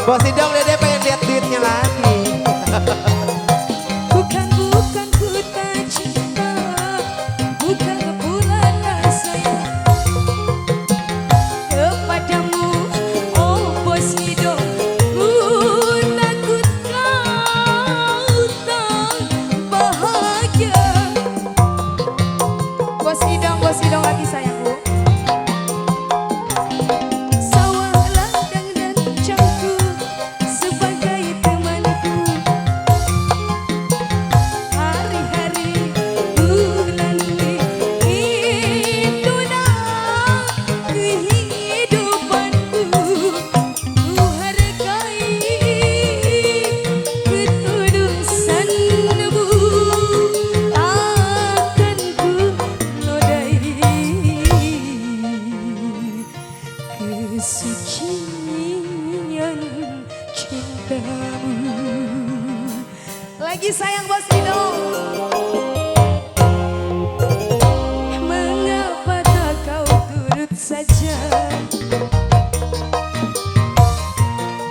Bos Idong Dede pengen lihat duitnya lagi. Bukan ku tak cinta, bukan pula rasa kepadamu, oh Bos Idong. Ku takut kau tak bahagia. Bos Idong lagi sayangku. Sawah ladang dan cangku sebagai temanku. Hari-hari ku lalui, itulah kehidupanku. Ku hargai ketulusanmu, takkan ku nodai kesucian cintamu. Lagi sayang Bos Idong. Mengapa tak kau turut saja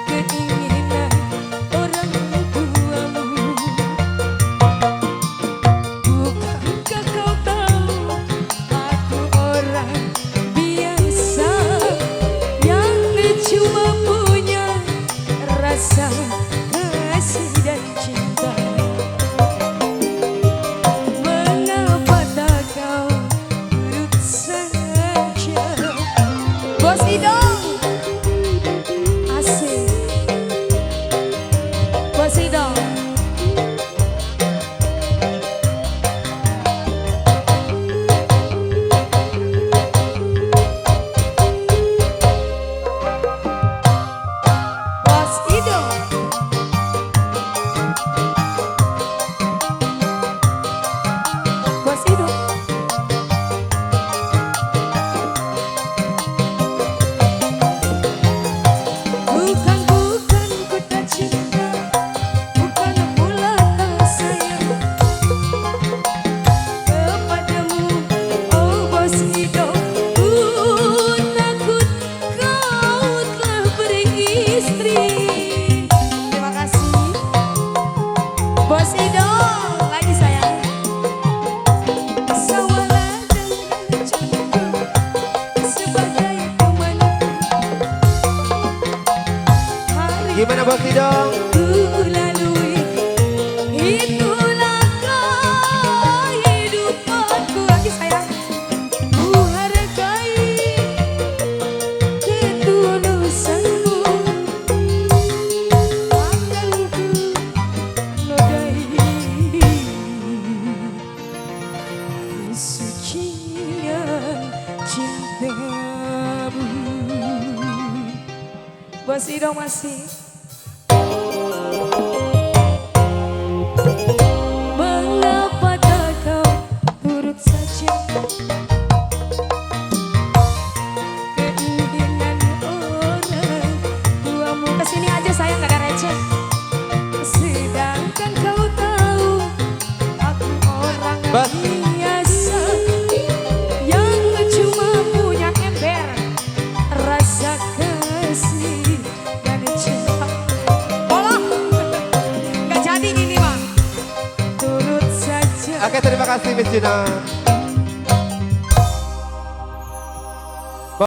keinginan orang tuamu? Bukankah kau tahu aku orang biasa yang cuma punya rasa kasih dan cinta? Mengapa tak kau turut saja? Bos Idong asik. Bos Idong Bos Idong Bos Idong. Bukan ku tak cinta, bukan pula tak sayang kepadamu, oh Bos Idong. Ku takut kau telah beristri. Terima kasih Bos Idong, lagi sayang. Sawah ladang dan cangku sebagai temanku. Gimana Bos Idong? Ku lalui, itulah kehidupanku. Lagi sayang. Ku hargai ketulusanmu, takkan ku nodai kesucian cintamu. Bos Idong masih. Mengapa tak kau turut saja keinginan orang tuamu? Kesini aja sayang, gak ada receh. Sedangkan kau tahu aku orang Bos. biasa yang cuma punya ember rasa kasih dan cinta. Bolah, gak jadi ini bang. Turut saja. Oke, terima kasih Miss Juna.